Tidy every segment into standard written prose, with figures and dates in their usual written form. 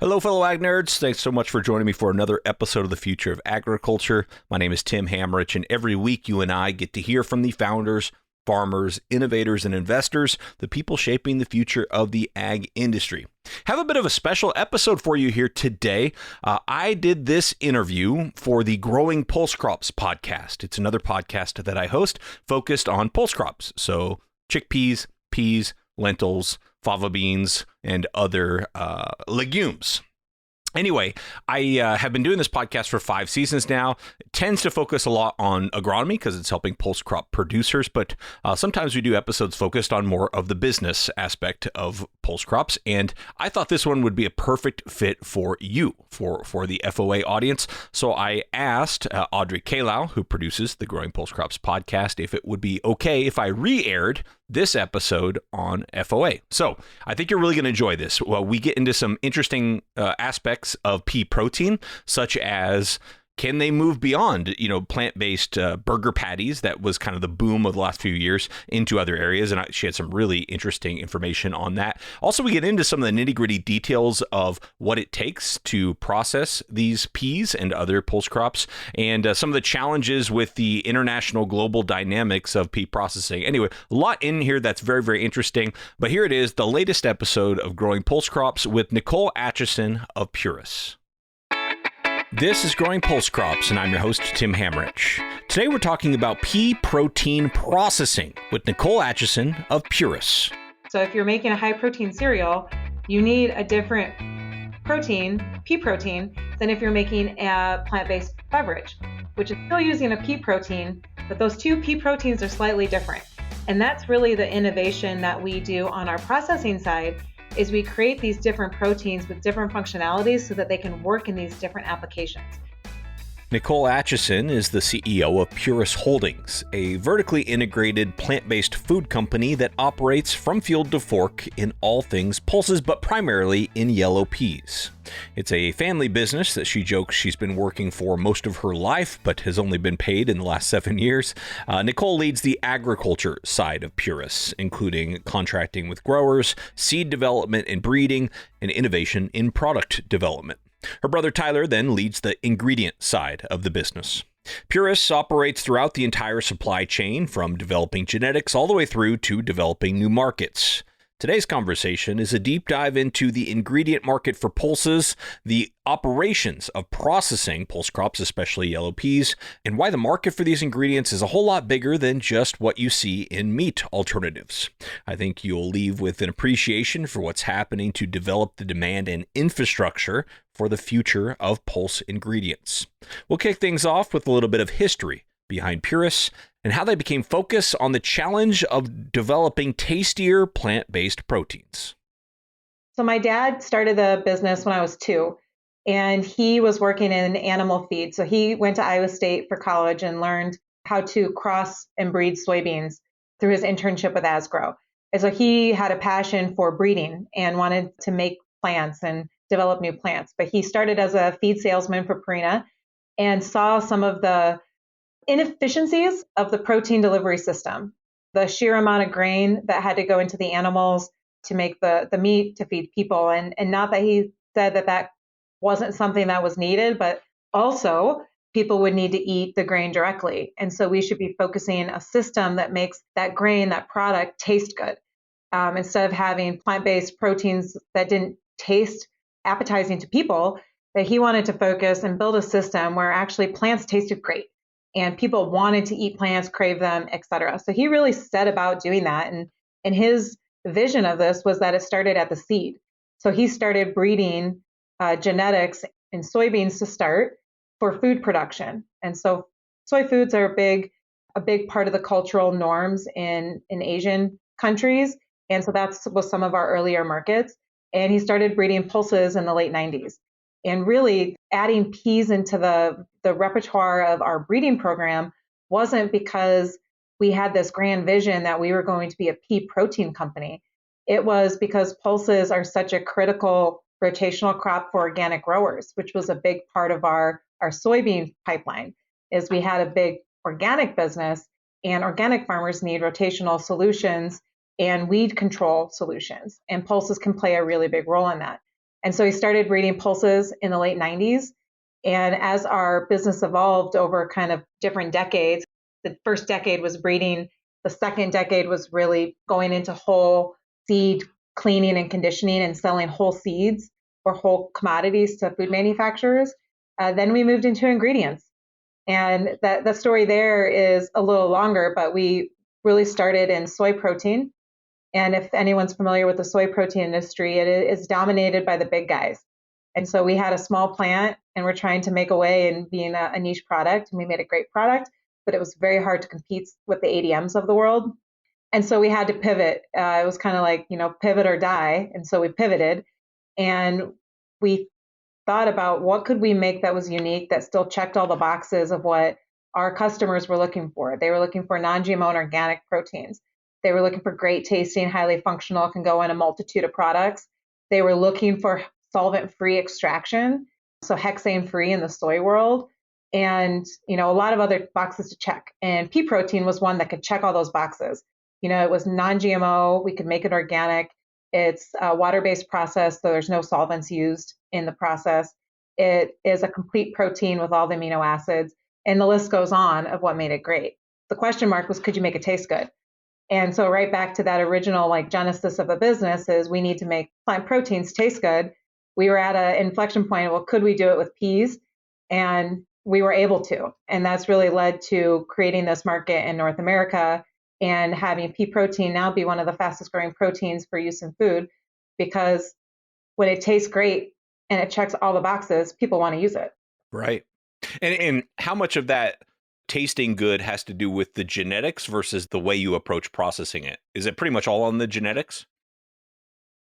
Hello, fellow ag nerds. Thanks so much for joining me for another episode of The Future of Agriculture. My name is Tim Hamrich, and every week you and I get to hear from the founders, farmers, innovators, and investors, the people shaping the future of the ag industry. Have a bit of a special episode for you here today. I did this interview for the Growing Pulse Crops podcast. It's another podcast that I host focused on pulse crops. So chickpeas, peas, lentils, fava beans, and other legumes. Anyway, I have been doing this podcast for 5 seasons now. It tends to focus a lot on agronomy because it's helping pulse crop producers, but sometimes we do episodes focused on more of the business aspect of pulse crops. And I thought this one would be a perfect fit for you, for the FOA audience. So I asked Audrey Kalow, who produces the Growing Pulse Crops podcast, if it would be okay if I re-aired this episode on FOA. So I think you're really going to enjoy this. Well, we get into some interesting aspects of pea protein, such as can they move beyond, plant-based burger patties? That was kind of the boom of the last few years into other areas. And she had some really interesting information on that. Also, we get into some of the nitty-gritty details of what it takes to process these peas and other pulse crops, and some of the challenges with the international global dynamics of pea processing. Anyway, a lot in here that's very, very interesting. But here it is, the latest episode of Growing Pulse Crops with Nicole Atchison of PURIS. This is Growing Pulse Crops, and I'm your host, Tim Hamrich. Today we're talking about pea protein processing with Nicole Atchison of PURIS. So if you're making a high-protein cereal, you need a different protein, pea protein, than if you're making a plant-based beverage, which is still using a pea protein, but those two pea proteins are slightly different. And that's really the innovation that we do on our processing side, is we create these different proteins with different functionalities so that they can work in these different applications. Nicole Atchison is the CEO of PURIS Holdings, a vertically integrated plant-based food company that operates from field to fork in all things pulses, but primarily in yellow peas. It's a family business that she jokes she's been working for most of her life, but has only been paid in the last 7 years. Nicole leads the agriculture side of PURIS, including contracting with growers, seed development and breeding, and innovation in product development. Her brother Tyler then leads the ingredient side of the business. PURIS operates throughout the entire supply chain, from developing genetics all the way through to developing new markets. Today's conversation is a deep dive into the ingredient market for pulses, the operations of processing pulse crops, especially yellow peas, and why the market for these ingredients is a whole lot bigger than just what you see in meat alternatives. I think you'll leave with an appreciation for what's happening to develop the demand and infrastructure for the future of pulse ingredients. We'll kick things off with a little bit of history behind PURIS and how they became focused on the challenge of developing tastier plant-based proteins. So my dad started the business when I was 2, and he was working in animal feed. So he went to Iowa State for college and learned how to cross and breed soybeans through his internship with Asgrow. And so he had a passion for breeding and wanted to make plants and develop new plants. But he started as a feed salesman for Purina and saw some of the inefficiencies of the protein delivery system, the sheer amount of grain that had to go into the animals to make the meat to feed people. And not that he said that wasn't something that was needed, but also people would need to eat the grain directly. And so we should be focusing a system that makes that grain, that product, taste good. Instead of having plant-based proteins that didn't taste appetizing to people, that he wanted to focus and build a system where actually plants tasted great and people wanted to eat plants, crave them, et cetera. So he really set about doing that. And his vision of this was that it started at the seed. So he started breeding genetics in soybeans to start for food production. And so soy foods are a big part of the cultural norms in Asian countries. And so that was some of our earlier markets. And he started breeding pulses in the late 90s. And really adding peas into the repertoire of our breeding program wasn't because we had this grand vision that we were going to be a pea protein company. It was because pulses are such a critical rotational crop for organic growers, which was a big part of our soybean pipeline, is we had a big organic business, and organic farmers need rotational solutions and weed control solutions. And pulses can play a really big role in that. And so we started breeding pulses in the late 90s. And as our business evolved over kind of different decades, the first decade was breeding. The second decade was really going into whole seed cleaning and conditioning and selling whole seeds or whole commodities to food manufacturers. Then we moved into ingredients. And the story there is a little longer, but we really started in soy protein. And if anyone's familiar with the soy protein industry, it is dominated by the big guys. And so we had a small plant and we're trying to make a way in being a niche product. And we made a great product, but it was very hard to compete with the ADMs of the world. And so we had to pivot. It was kind of like, pivot or die. And so we pivoted and we thought about what could we make that was unique, that still checked all the boxes of what our customers were looking for. They were looking for non-GMO and organic proteins. They were looking for great tasting, highly functional, can go in a multitude of products. They were looking for solvent-free extraction, so hexane-free in the soy world, and a lot of other boxes to check. And pea protein was one that could check all those boxes. It was non-GMO. We could make it organic. It's a water-based process, so there's no solvents used in the process. It is a complete protein with all the amino acids, and the list goes on of what made it great. The question mark was, could you make it taste good? And so right back to that original genesis of the business is we need to make plant proteins taste good. We were at an inflection point. Well, could we do it with peas? And we were able to. And that's really led to creating this market in North America and having pea protein now be one of the fastest growing proteins for use in food, because when it tastes great and it checks all the boxes, people want to use it. Right. And how much of that tasting good has to do with the genetics versus the way you approach processing it? Is it pretty much all on the genetics?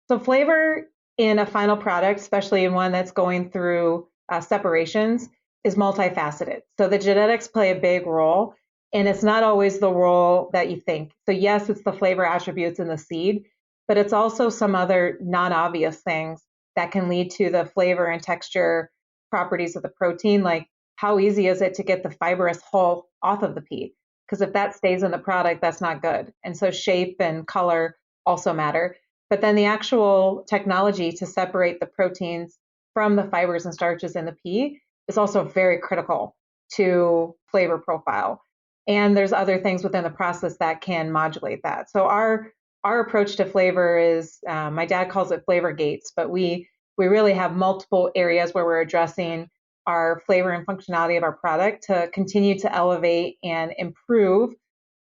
So flavor in a final product, especially in one that's going through separations, is multifaceted. So the genetics play a big role, and it's not always the role that you think. So yes, it's the flavor attributes in the seed, but it's also some other non-obvious things that can lead to the flavor and texture properties of the protein, like how easy is it to get the fibrous hull off of the pea? Because if that stays in the product, that's not good. And so shape and color also matter. But then the actual technology to separate the proteins from the fibers and starches in the pea is also very critical to flavor profile. And there's other things within the process that can modulate that. So our approach to flavor is, my dad calls it flavor gates, but we really have multiple areas where we're addressing our flavor and functionality of our product to continue to elevate and improve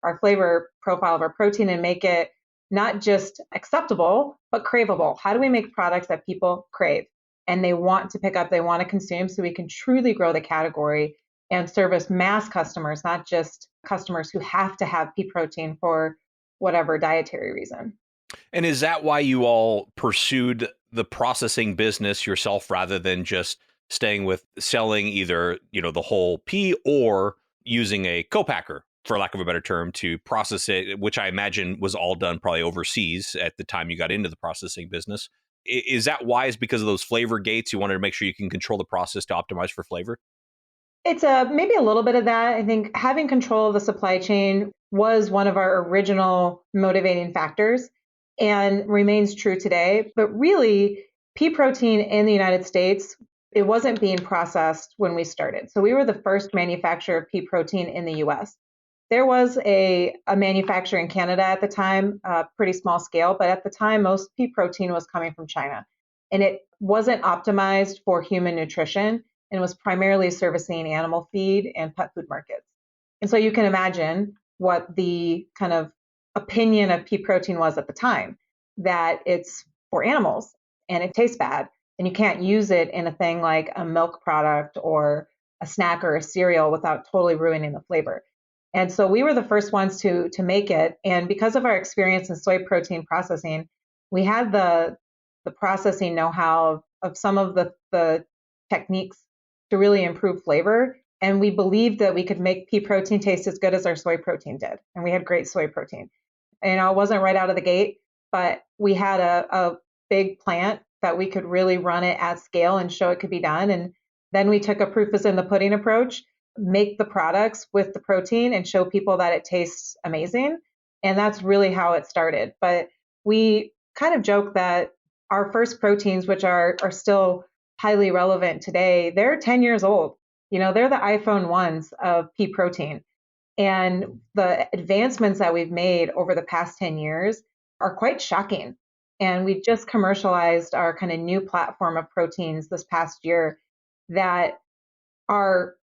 our flavor profile of our protein and make it not just acceptable, but craveable. How do we make products that people crave and they want to pick up, they want to consume, so we can truly grow the category and service mass customers, not just customers who have to have pea protein for whatever dietary reason. And is that why you all pursued the processing business yourself rather than just staying with selling either, the whole pea or using a co-packer, for lack of a better term, to process it, which I imagine was all done probably overseas at the time you got into the processing business? Is that wise because of those flavor gates? You wanted to make sure you can control the process to optimize for flavor? It's maybe a little bit of that. I think having control of the supply chain was one of our original motivating factors and remains true today. But really, pea protein in the United States, it wasn't being processed when we started. So we were the first manufacturer of pea protein in the US. There was a manufacturer in Canada at the time, pretty small scale, but at the time, most pea protein was coming from China. And it wasn't optimized for human nutrition and was primarily servicing animal feed and pet food markets. And so you can imagine what the kind of opinion of pea protein was at the time, that it's for animals and it tastes bad and you can't use it in a thing like a milk product or a snack or a cereal without totally ruining the flavor. And so we were the first ones to make it. And because of our experience in soy protein processing, we had the processing know-how of some of the techniques to really improve flavor. And we believed that we could make pea protein taste as good as our soy protein did. And we had great soy protein. And it wasn't right out of the gate, but we had a big plant that we could really run it at scale and show it could be done. And then we took a proof is in the pudding approach, make the products with the protein and show people that it tastes amazing. And that's really how it started. But we kind of joke that our first proteins, which are still highly relevant today, they're 10 years old. They're the iPhone ones of pea protein. And the advancements that we've made over the past 10 years are quite shocking. And we've just commercialized our kind of new platform of proteins this past year that are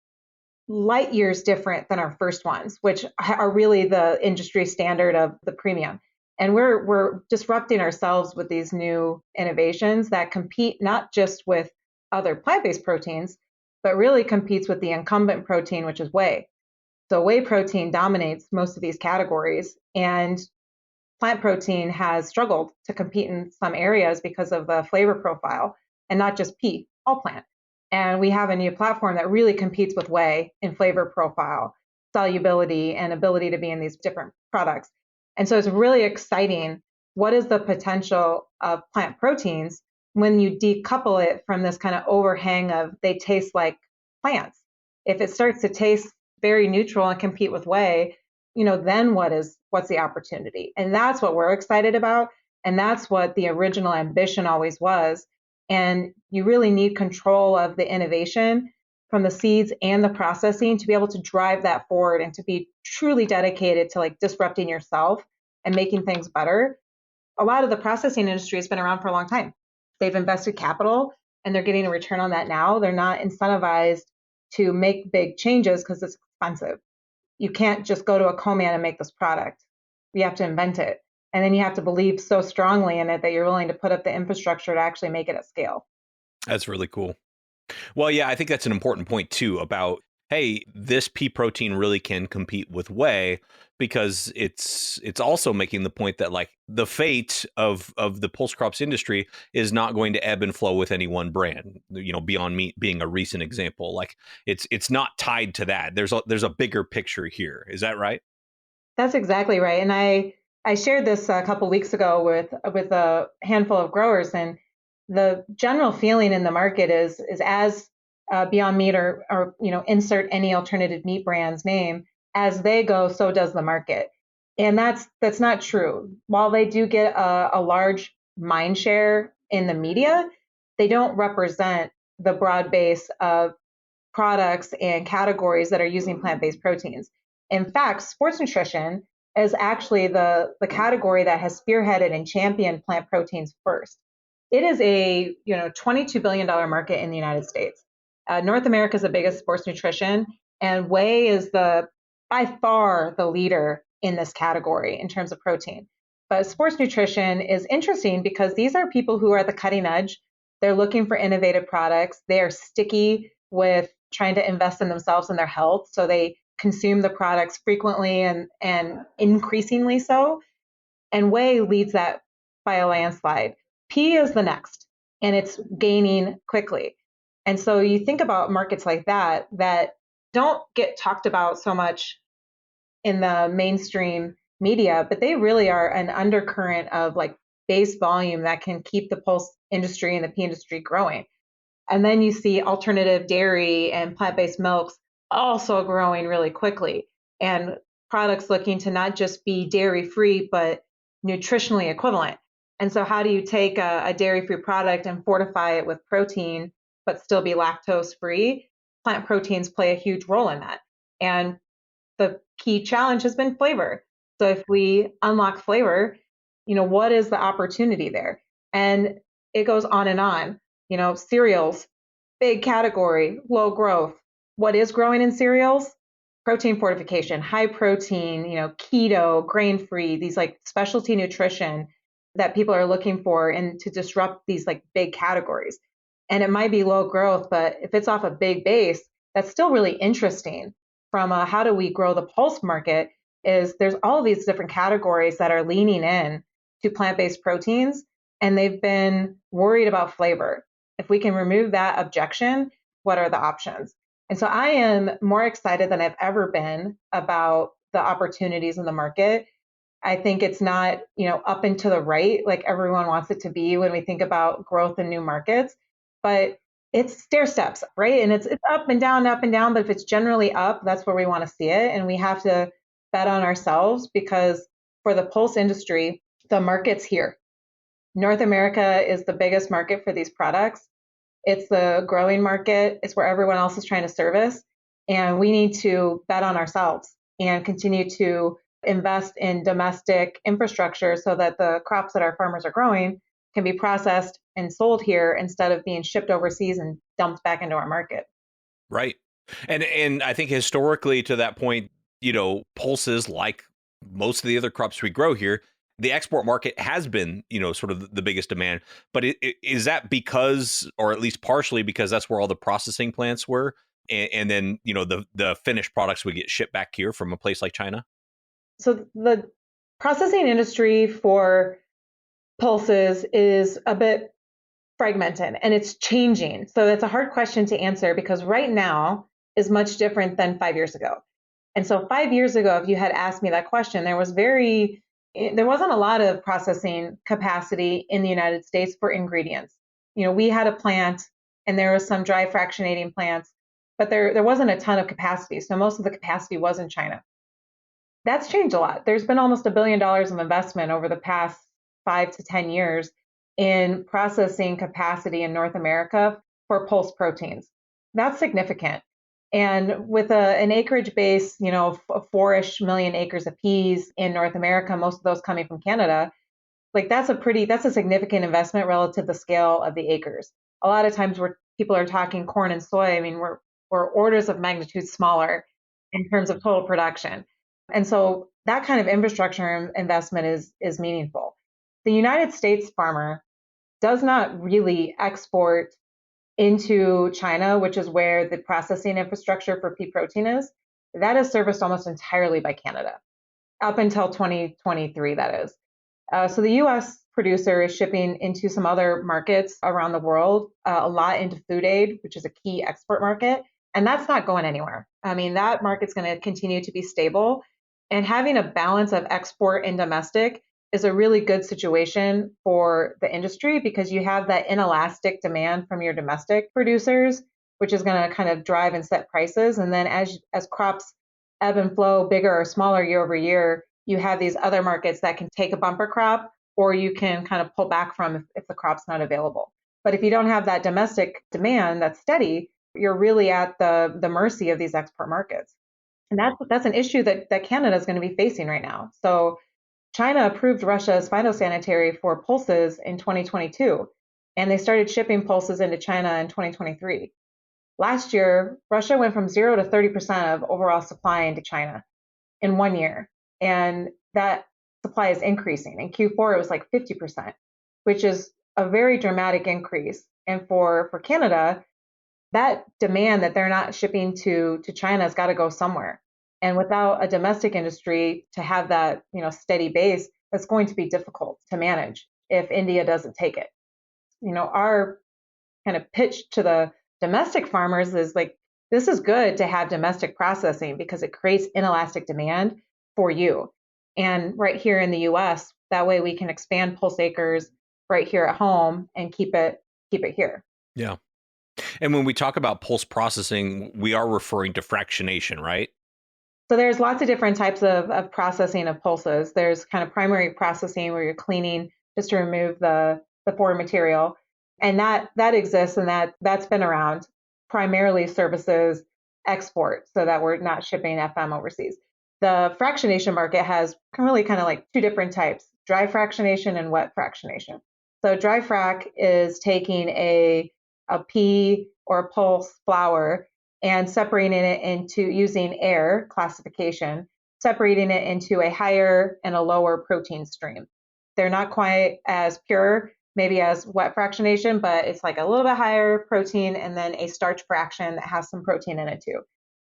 light years different than our first ones, which are really the industry standard of the premium. And we're disrupting ourselves with these new innovations that compete not just with other plant-based proteins, but really competes with the incumbent protein, which is whey. So whey protein dominates most of these categories, and plant protein has struggled to compete in some areas because of the flavor profile, and not just pea, all plant. And we have a new platform that really competes with whey in flavor profile, solubility, and ability to be in these different products. And so it's really exciting. What is the potential of plant proteins when you decouple it from this kind of overhang of they taste like plants? If it starts to taste very neutral and compete with whey, then what's the opportunity? And that's what we're excited about. And that's what the original ambition always was. And you really need control of the innovation from the seeds and the processing to be able to drive that forward and to be truly dedicated to like disrupting yourself and making things better. A lot of the processing industry has been around for a long time. They've invested capital and they're getting a return on that now. They're not incentivized to make big changes because it's expensive. You can't just go to a co-man and make this product. You have to invent it. And then you have to believe so strongly in it that you're willing to put up the infrastructure to actually make it at scale. That's really cool. Well, yeah, I think that's an important point too about, hey, this pea protein really can compete with whey, because it's also making the point that like the fate of the pulse crops industry is not going to ebb and flow with any one brand. Beyond Meat being a recent example, like it's not tied to that. There's a bigger picture here. Is that right? That's exactly right. And I shared this a couple weeks ago with a handful of growers, and the general feeling in the market is as Beyond Meat or insert any alternative meat brand's name, as they go, so does the market. And that's not true. While they do get a large mind share in the media, they don't represent the broad base of products and categories that are using plant-based proteins. In fact, sports nutrition is actually the category that has spearheaded and championed plant proteins first. It is a $22 billion market in the United States. North America is the biggest sports nutrition, and whey is by far the leader in this category in terms of protein. But sports nutrition is interesting because these are people who are at the cutting edge. They're looking for innovative products. They are sticky with trying to invest in themselves and their health. So they consume the products frequently and increasingly so. And whey leads that by a landslide. Pea is the next, and it's gaining quickly. And so you think about markets like that don't get talked about so much in the mainstream media, but they really are an undercurrent of like base volume that can keep the pulse industry and the pea industry growing. And then you see alternative dairy and plant-based milks also growing really quickly, and products looking to not just be dairy-free, but nutritionally equivalent. And so how do you take a dairy-free product and fortify it with protein, but still be lactose-free? Plant proteins play a huge role in that. And the key challenge has been flavor. So if we unlock flavor, what is the opportunity there? And it goes on and on. Cereals, big category, low growth. What is growing in cereals? Protein fortification, high protein, keto, grain free, these like specialty nutrition that people are looking for and to disrupt these like big categories. And it might be low growth, but if it's off a big base, that's still really interesting from how do we grow the pulse market is there's all of these different categories that are leaning in to plant-based proteins, and they've been worried about flavor. If we can remove that objection, what are the options? And so I am more excited than I've ever been about the opportunities in the market. I think it's not, up and to the right like everyone wants it to be when we think about growth in new markets, but it's stair steps, right? And it's up and down, up and down. But if it's generally up, that's where we want to see it. And we have to bet on ourselves because for the pulse industry, the market's here. North America is the biggest market for these products. It's the growing market. It's where everyone else is trying to service. And we need to bet on ourselves and continue to invest in domestic infrastructure so that the crops that our farmers are growing can be processed and sold here instead of being shipped overseas and dumped back into our market. Right. And I think historically to that point, pulses, like most of the other crops we grow here, the export market has been, sort of the biggest demand. But is that because, or at least partially because that's where all the processing plants were? And then, the finished products would get shipped back here from a place like China? So the processing industry for pulses is a bit fragmented and it's changing. So that's a hard question to answer because right now is much different than 5 years ago. And so 5 years ago, if you had asked me that question, there wasn't a lot of processing capacity in the United States for ingredients. We had a plant and there was some dry fractionating plants, but there wasn't a ton of capacity. So most of the capacity was in China. That's changed a lot. There's been almost $1 billion of investment over the past 5 to 10 years in processing capacity in North America for pulse proteins. That's significant. And with an acreage base, 4-ish million acres of peas in North America, most of those coming from Canada, like that's a significant investment relative to the scale of the acres. A lot of times where people are talking corn and soy, I mean, we're orders of magnitude smaller in terms of total production. And so that kind of infrastructure investment is meaningful. The United States farmer does not really export into China, which is where the processing infrastructure for pea protein is. That is serviced almost entirely by Canada, up until 2023, that is. So the US producer is shipping into some other markets around the world, a lot into food aid, which is a key export market. And that's not going anywhere. I mean, that market's going to continue to be stable. And having a balance of export and domestic is a really good situation for the industry because you have that inelastic demand from your domestic producers, which is going to kind of drive and set prices. And then as crops ebb and flow bigger or smaller year over year, you have these other markets that can take a bumper crop or you can kind of pull back from if the crop's not available. But if you don't have that domestic demand that's steady, you're really at the mercy of these export markets. And that's an issue that Canada is going to be facing right now. So China approved Russia's phytosanitary for pulses in 2022, and they started shipping pulses into China in 2023. Last year, Russia went from 0 to 30% of overall supply into China in 1 year, and that supply is increasing. In Q4, it was like 50%, which is a very dramatic increase. And for Canada, that demand that they're not shipping to China has got to go somewhere. And without a domestic industry to have that, steady base, that's going to be difficult to manage if India doesn't take it. Our kind of pitch to the domestic farmers is like, this is good to have domestic processing because it creates inelastic demand for you. And right here in the US, that way we can expand pulse acres right here at home and keep it here. Yeah. And when we talk about pulse processing, we are referring to fractionation, right? So there's lots of different types of processing of pulses. There's kind of primary processing where you're cleaning just to remove the foreign material. And that exists and that's been around. Primarily services export so that we're not shipping FM overseas. The fractionation market has really kind of like two different types, dry fractionation and wet fractionation. So dry frac is taking a pea or a pulse flour and separating it into using air classification, separating it into a higher and a lower protein stream. They're not quite as pure, maybe as wet fractionation, but it's like a little bit higher protein and then a starch fraction that has some protein in it too.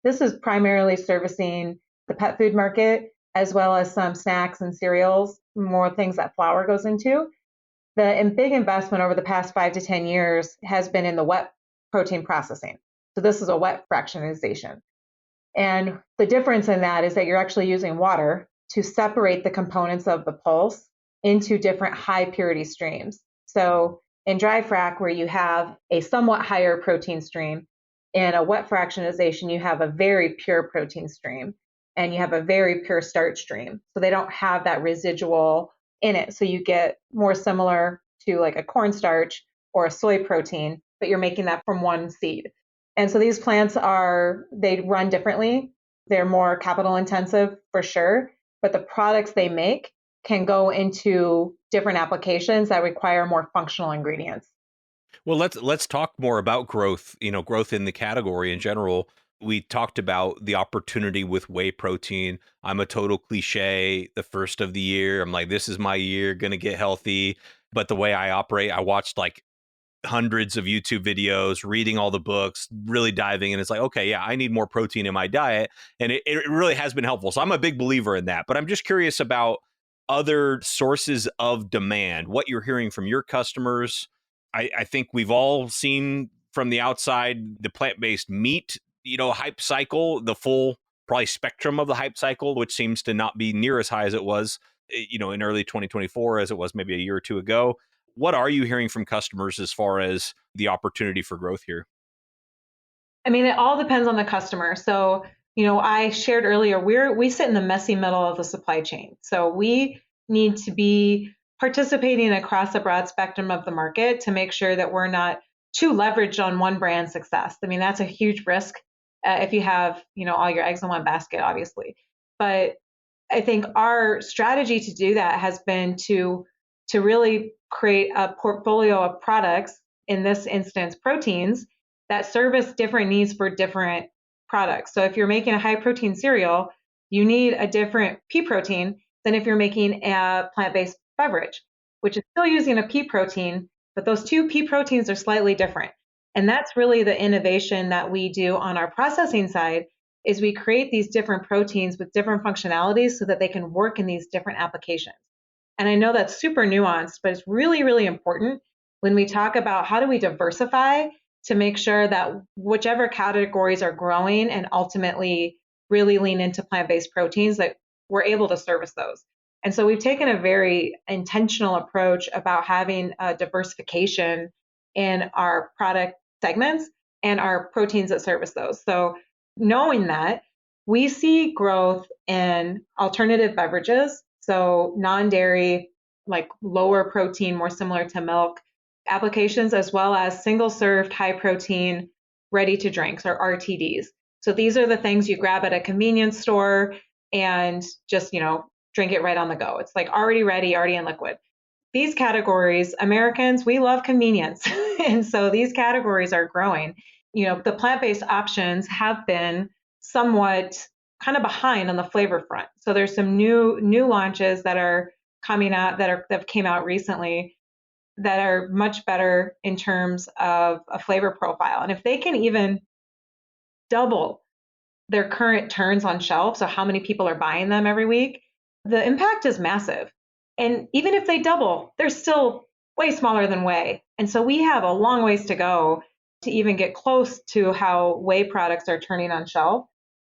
This is primarily servicing the pet food market as well as some snacks and cereals, more things that flour goes into. The big investment over the past 5 to 10 years has been in the wet protein processing. So this is a wet fractionization. And the difference in that is that you're actually using water to separate the components of the pulse into different high purity streams. So in dry frac, where you have a somewhat higher protein stream, in a wet fractionization, you have a very pure protein stream and you have a very pure starch stream. So they don't have that residual in it. So you get more similar to like a cornstarch or a soy protein, but you're making that from one seed. And so these plants they run differently. They're more capital intensive for sure, but the products they make can go into different applications that require more functional ingredients. Well, let's talk more about growth, growth in the category in general. We talked about the opportunity with whey protein. I'm a total cliche. The first of the year, I'm like, this is my year, gonna get healthy. But the way I operate, I watched like hundreds of YouTube videos, reading all the books, really diving in. It's like, okay, yeah, I need more protein in my diet. And it really has been helpful. So I'm a big believer in that. But I'm just curious about other sources of demand, what you're hearing from your customers. I think we've all seen from the outside the plant-based meat, hype cycle, the full probably spectrum of the hype cycle, which seems to not be near as high as it was, in early 2024 as it was maybe a year or two ago. What are you hearing from customers as far as the opportunity for growth here? I mean, it all depends on the customer. So, I shared earlier, we sit in the messy middle of the supply chain. So we need to be participating across a broad spectrum of the market to make sure that we're not too leveraged on one brand success. I mean, that's a huge risk if you have, all your eggs in one basket, obviously. But I think our strategy to do that has been to really create a portfolio of products, in this instance, proteins, that service different needs for different products. So if you're making a high protein cereal, you need a different pea protein than if you're making a plant-based beverage, which is still using a pea protein, but those two pea proteins are slightly different. And that's really the innovation that we do on our processing side is we create these different proteins with different functionalities so that they can work in these different applications. And I know that's super nuanced, but it's really, really important when we talk about how do we diversify to make sure that whichever categories are growing and ultimately really lean into plant-based proteins, that we're able to service those. And so we've taken a very intentional approach about having a diversification in our product segments and our proteins that service those. So knowing that, we see growth in alternative beverages, so non-dairy, like lower protein, more similar to milk applications, as well as single served high protein ready to drinks or RTDs. So these are the things you grab at a convenience store and just, drink it right on the go. It's like already ready, already in liquid. These categories, Americans, we love convenience. And so these categories are growing. The plant-based options have been somewhat kind of behind on the flavor front. So there's some new launches that are coming out that came out recently that are much better in terms of a flavor profile. And if they can even double their current turns on shelf, so how many people are buying them every week, the impact is massive. And even if they double, they're still way smaller than whey. And so we have a long ways to go to even get close to how whey products are turning on shelf,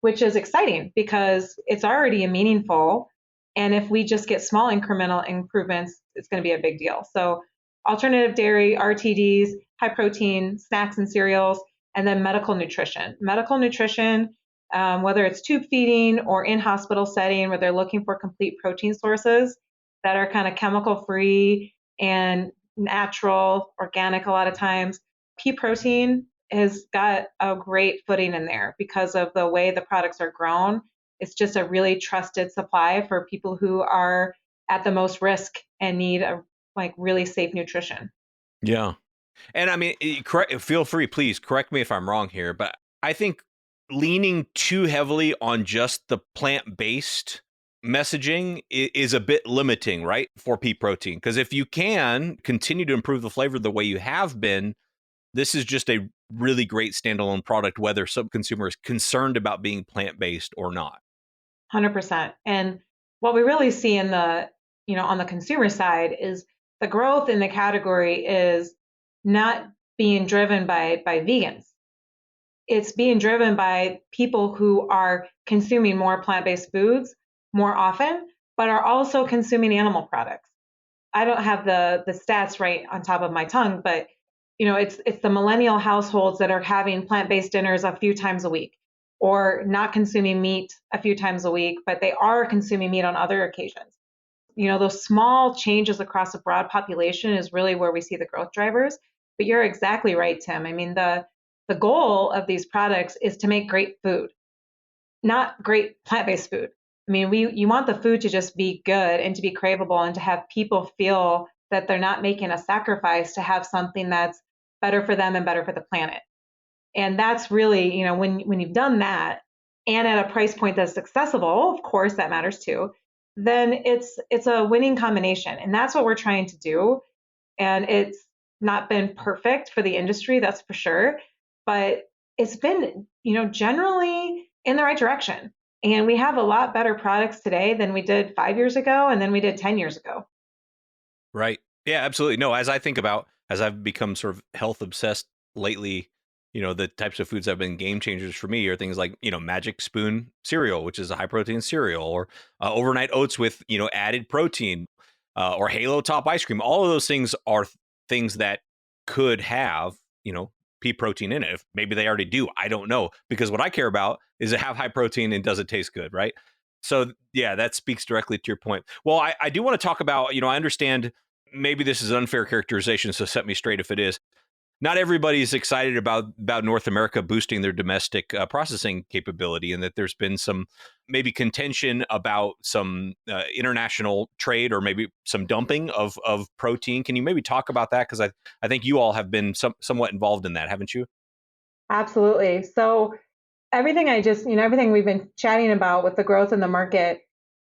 which is exciting because it's already meaningful. And if we just get small incremental improvements, it's going to be a big deal. So alternative dairy, RTDs, high protein snacks and cereals, and then medical nutrition. Medical nutrition, whether it's tube feeding or in hospital setting where they're looking for complete protein sources that are kind of chemical free and natural, organic a lot of times, pea protein has got a great footing in there because of the way the products are grown. It's just a really trusted supply for people who are at the most risk and need a really safe nutrition. Yeah. And I mean, feel free, please correct me if I'm wrong here, but I think leaning too heavily on just the plant-based messaging is a bit limiting, right, for pea protein. Because if you can continue to improve the flavor the way you have been, this is just a really great standalone product, whether some consumer is concerned about being plant-based or not. 100%. And what we really see in on the consumer side is the growth in the category is not being driven by vegans. It's being driven by people who are consuming more plant-based foods more often, but are also consuming animal products. I don't have the stats right on top of my tongue, but it's the millennial households that are having plant-based dinners a few times a week or not consuming meat a few times a week, but they are consuming meat on other occasions. those small changes across a broad population is really where we see the growth drivers. But you're exactly right, Tim. I mean, the goal of these products is to make great food, not great plant-based food. I mean, you want the food to just be good and to be craveable and to have people feel that they're not making a sacrifice to have something that's better for them and better for the planet. And that's really, when you've done that and at a price point that's accessible, of course that matters too, then it's a winning combination. And that's what we're trying to do. And it's not been perfect for the industry, that's for sure, but it's been, generally in the right direction. And we have a lot better products today than we did 5 years ago and than we did 10 years ago. Right. Yeah, absolutely. No, as I've become sort of health obsessed lately, the types of foods that have been game changers for me are things like, Magic Spoon cereal, which is a high protein cereal, or overnight oats with, added protein, or Halo Top ice cream. All of those things are things that could have, pea protein in it. If maybe they already do, I don't know, because what I care about is it have high protein and does it taste good, right? So yeah, that speaks directly to your point. Well, I do want to talk about, I understand maybe this is an unfair characterization, so set me straight if it is. Not everybody's excited about North America boosting their domestic processing capability, and that there's been some maybe contention about some international trade or maybe some dumping of protein. Can you maybe talk about that? Because I think you all have been somewhat involved in that, haven't you? Absolutely. So everything we've been chatting about with the growth in the market,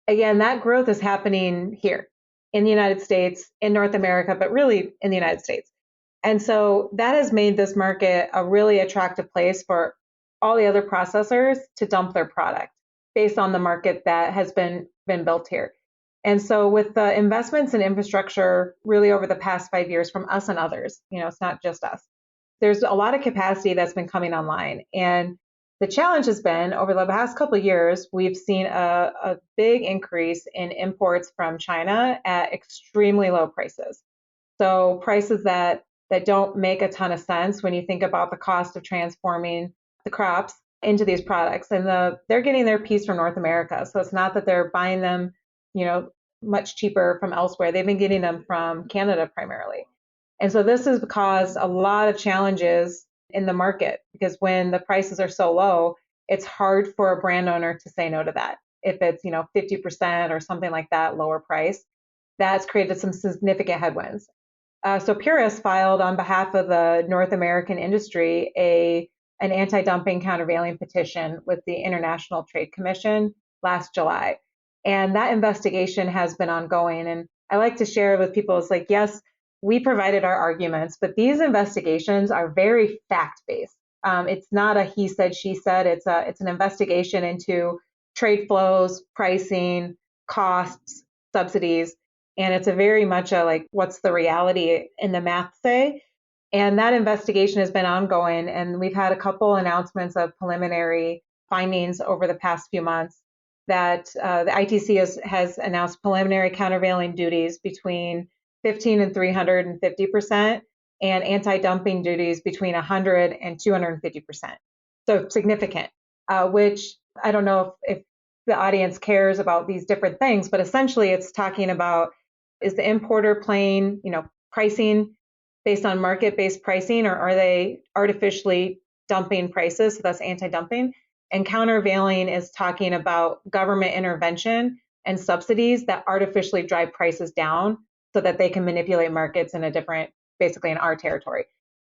again, that growth is happening here in the United States, in North America, but really in the United States. And so that has made this market a really attractive place for all the other processors to dump their product based on the market that has been built here. And so with the investments in infrastructure really over the past 5 years from us and others, it's not just us, there's a lot of capacity that's been coming online. And the challenge has been over the past couple of years, we've seen a big increase in imports from China at extremely low prices. So prices that don't make a ton of sense when you think about the cost of transforming the crops into these products. And they're getting their piece from North America. So it's not that they're buying them, much cheaper from elsewhere. They've been getting them from Canada primarily. And so this has caused a lot of challenges in the market because when the prices are so low, it's hard for a brand owner to say no to that. If it's, 50% or something like that lower price, that's created some significant headwinds. So PURIS filed on behalf of the North American industry an anti-dumping countervailing petition with the International Trade Commission last July. And that investigation has been ongoing. And I like to share with people, it's like, yes, we provided our arguments, but these investigations are very fact-based. It's not a he said, she said. It's an investigation into trade flows, pricing, costs, subsidies. And it's a very much a like, what's the reality in the math say? And that investigation has been ongoing. And we've had a couple announcements of preliminary findings over the past few months that the ITC has announced preliminary countervailing duties between 15 and 350% and anti-dumping duties between 100 and 250%. So significant, which I don't know if the audience cares about these different things, but essentially it's talking about, is the importer playing, pricing based on market-based pricing, or are they artificially dumping prices? So that's anti-dumping. And countervailing is talking about government intervention and subsidies that artificially drive prices down so that they can manipulate markets basically in our territory.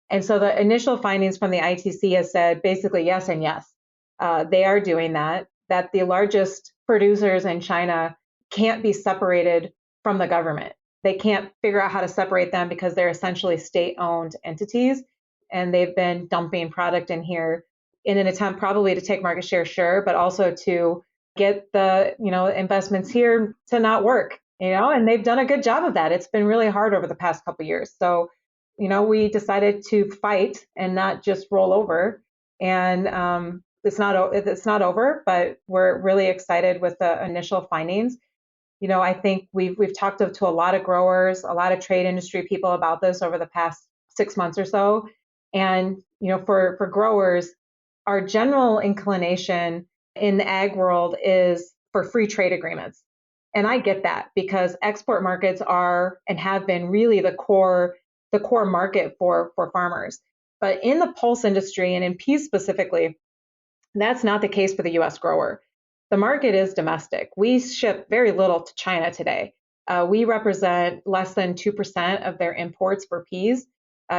And so the initial findings from the ITC has said basically yes and yes. They are doing that the largest producers in China can't be separated from the government. They can't figure out how to separate them because they're essentially state-owned entities, and they've been dumping product in here in an attempt probably to take market share, sure, but also to get the investments here to not work, and they've done a good job of that. It's been really hard over the past couple of years. So, we decided to fight and not just roll over. And it's not over, but we're really excited with the initial findings. I think we've talked to a lot of growers, a lot of trade industry people about this over the past 6 months or so. And, for growers, our general inclination in the ag world is for free trade agreements. And I get that because export markets are and have been really the core market for farmers. But in the pulse industry and in peas specifically, that's not the case for the US grower. The market is domestic. We ship very little to China today. We represent less than 2% of their imports for peas.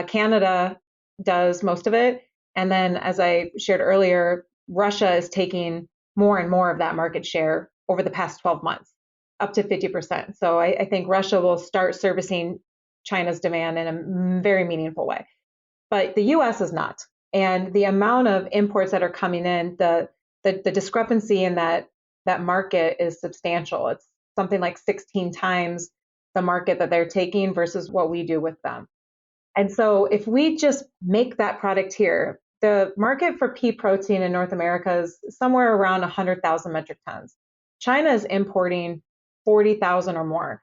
Canada does most of it. And then, as I shared earlier, Russia is taking more and more of that market share over the past 12 months, up to 50%. So I think Russia will start servicing China's demand in a very meaningful way. But the US is not. And the amount of imports that are coming in, the discrepancy in that market is substantial. It's something like 16 times the market that they're taking versus what we do with them. And so if we just make that product here, the market for pea protein in North America is somewhere around 100,000 metric tons. China is importing 40,000 or more.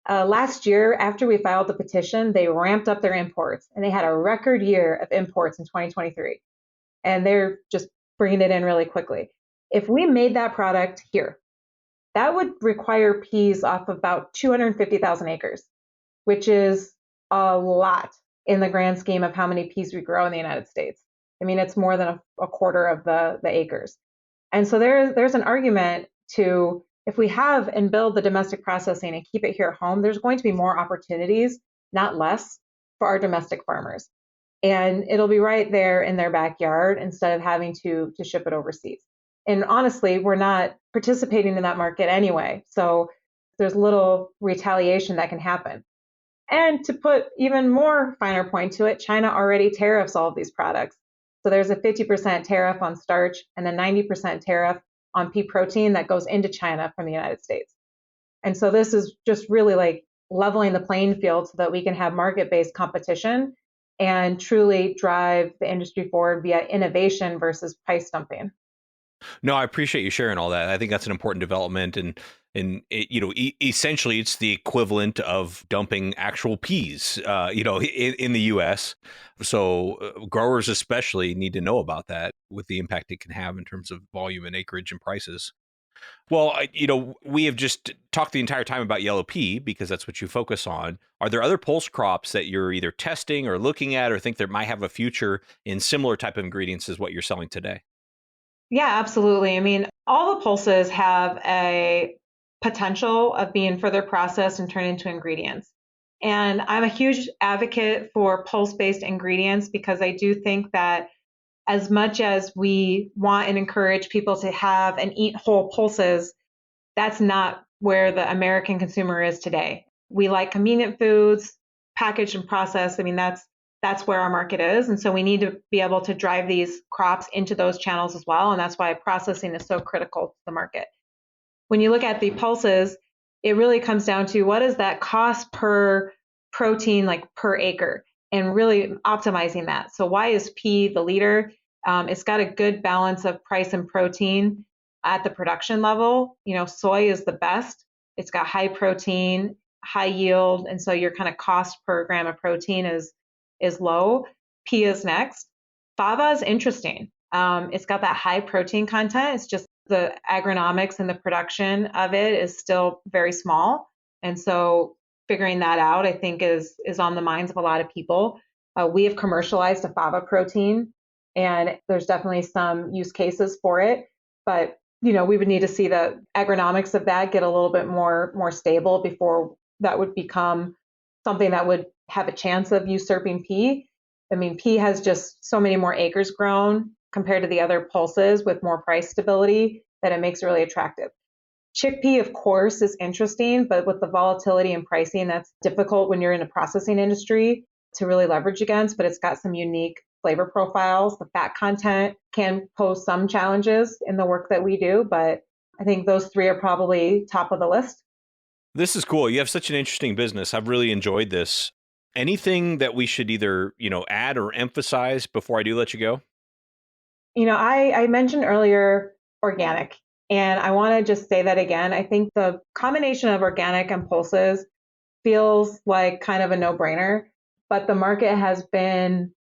Last year, after we filed the petition, they ramped up their imports and they had a record year of imports in 2023. And they're just bringing it in really quickly. If we made that product here, that would require peas off about 250,000 acres, which is a lot in the grand scheme of how many peas we grow in the United States. I mean, it's more than a quarter of the acres. And so there's an argument to, if we have and build the domestic processing and keep it here at home, there's going to be more opportunities, not less, for our domestic farmers. And it'll be right there in their backyard instead of having to ship it overseas. And honestly, we're not participating in that market anyway. So there's little retaliation that can happen. And to put even more finer point to it, China already tariffs all of these products. So there's a 50% tariff on starch and a 90% tariff on pea protein that goes into China from the United States. And so this is just really like leveling the playing field so that we can have market-based competition and truly drive the industry forward via innovation versus price dumping. No, I appreciate you sharing all that. I think that's an important development, and it, essentially, it's the equivalent of dumping actual peas, in the U.S. So growers especially need to know about that with the impact it can have in terms of volume and acreage and prices. Well, we have just talked the entire time about yellow pea because that's what you focus on. Are there other pulse crops that you're either testing or looking at or think that might have a future in similar type of ingredients as what you're selling today? Yeah, absolutely. I mean, all the pulses have a potential of being further processed and turned into ingredients. And I'm a huge advocate for pulse-based ingredients because I do think that as much as we want and encourage people to have and eat whole pulses, that's not where the American consumer is today. We like convenient foods, packaged and processed. I mean, that's where our market is. And so we need to be able to drive these crops into those channels as well. And that's why processing is so critical to the market. When you look at the pulses, it really comes down to what is that cost per protein, like per acre, and really optimizing that. So why is pea the leader? It's got a good balance of price and protein at the production level. Soy is the best. It's got high protein, high yield. And so your kind of cost per gram of protein is low. Pea is next. Fava is interesting. It's got that high protein content. It's just the agronomics and the production of it is still very small. And so figuring that out, I think, is on the minds of a lot of people. We have commercialized a fava protein, and there's definitely some use cases for it. But we would need to see the agronomics of that get a little bit more stable before that would become something that would have a chance of usurping pea. I mean, pea has just so many more acres grown compared to the other pulses with more price stability that it makes it really attractive. Chickpea, of course, is interesting, but with the volatility in pricing, that's difficult when you're in a processing industry to really leverage against, but it's got some unique flavor profiles. The fat content can pose some challenges in the work that we do, but I think those three are probably top of the list. This is cool. You have such an interesting business. I've really enjoyed this. Anything that we should either, add or emphasize before I do let you go? I mentioned earlier organic, and I want to just say that again. I think the combination of organic and pulses feels like kind of a no-brainer, but the market has been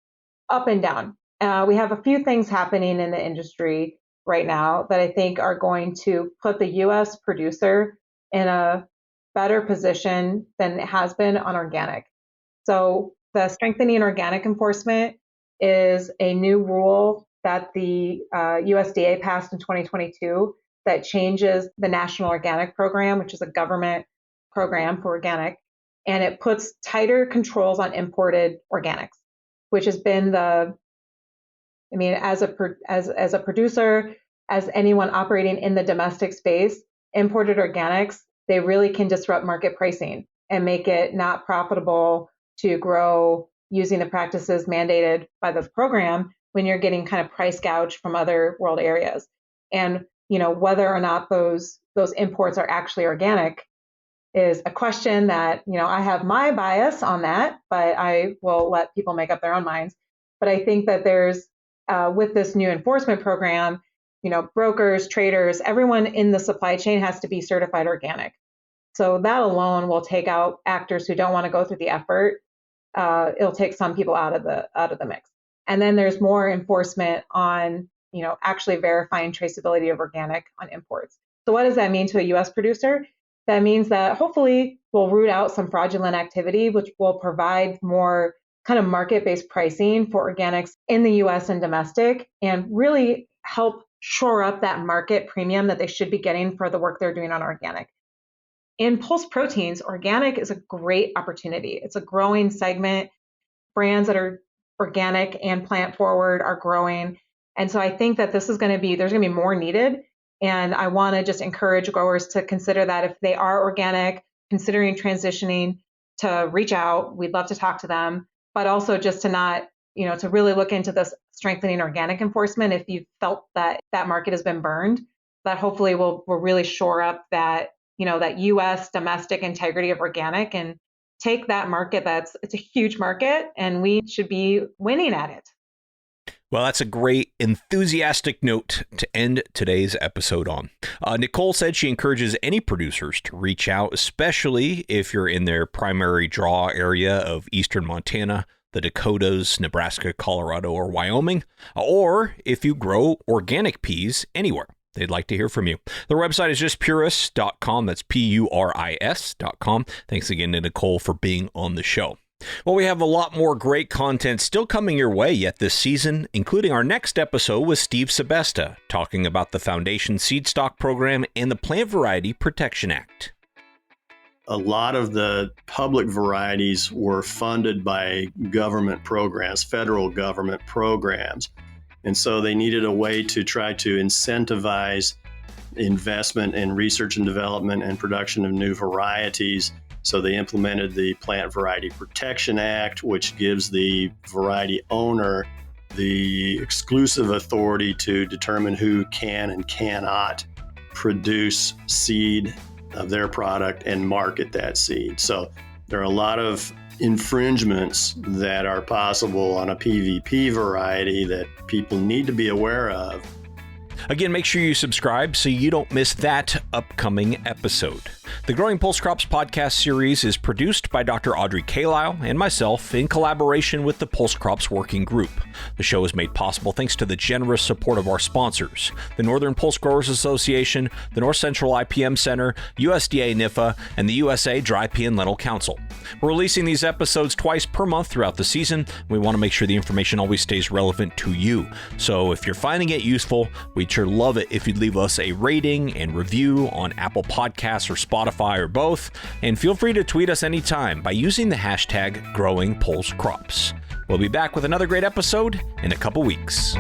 up and down. We have a few things happening in the industry right now that I think are going to put the U.S. producer in a better position than it has been on organic. So the strengthening organic enforcement is a new rule that the USDA passed in 2022 that changes the National Organic Program, which is a government program for organic, and it puts tighter controls on imported organics, which has been as a producer, as anyone operating in the domestic space, imported organics, they really can disrupt market pricing and make it not profitable to grow using the practices mandated by the program when you're getting kind of price gouged from other world areas. And whether or not those imports are actually organic is a question that I have my bias on that, but I will let people make up their own minds. But I think that there's with this new enforcement program, brokers, traders, everyone in the supply chain has to be certified organic. So that alone will take out actors who don't want to go through the effort. It'll take some people out of the mix. And then there's more enforcement on, actually verifying traceability of organic on imports. So what does that mean to a U.S. producer? That means that hopefully we'll root out some fraudulent activity, which will provide more kind of market-based pricing for organics in the U.S. and domestic, and really help shore up that market premium that they should be getting for the work they're doing on organic. In pulse proteins, organic is a great opportunity. It's a growing segment. Brands that are organic and plant forward are growing. And so I think that there's going to be more needed. And I want to just encourage growers to consider that if they are organic, considering transitioning, to reach out. We'd love to talk to them, but also just to not, to really look into this strengthening organic enforcement. If you felt that that market has been burned, that hopefully will really shore up that, that U.S. domestic integrity of organic and take that market. It's a huge market and we should be winning at it. Well, that's a great enthusiastic note to end today's episode on. Nicole said she encourages any producers to reach out, especially if you're in their primary draw area of eastern Montana, the Dakotas, Nebraska, Colorado, or Wyoming, or if you grow organic peas anywhere. They'd like to hear from you. Their website is just puris.com. That's PURIS.com. Thanks again to Nicole for being on the show. Well, we have a lot more great content still coming your way yet this season, including our next episode with Steve Sebesta, talking about the Foundation Seed Stock Program and the Plant Variety Protection Act. A lot of the public varieties were funded by government programs, federal government programs. And so they needed a way to try to incentivize investment in research and development and production of new varieties. So they implemented the Plant Variety Protection Act, which gives the variety owner the exclusive authority to determine who can and cannot produce seed of their product and market that seed. So there are a lot of infringements that are possible on a PVP variety that people need to be aware of. Again, make sure you subscribe so you don't miss that upcoming episode. The Growing Pulse Crops podcast series is produced by Dr. Audrey Kalile and myself in collaboration with the Pulse Crops Working Group. The show is made possible thanks to the generous support of our sponsors, the Northern Pulse Growers Association, the North Central IPM Center, USDA NIFA, and the USA Dry Pea and Lentil Council. We're releasing these episodes twice per month throughout the season. We want to make sure the information always stays relevant to you. So if you're finding it useful, we'd sure love it if you'd leave us a rating and review on Apple Podcasts or Spotify or both. And feel free to tweet us anytime by using the hashtag GrowingPulseCrops. We'll be back with another great episode in a couple weeks.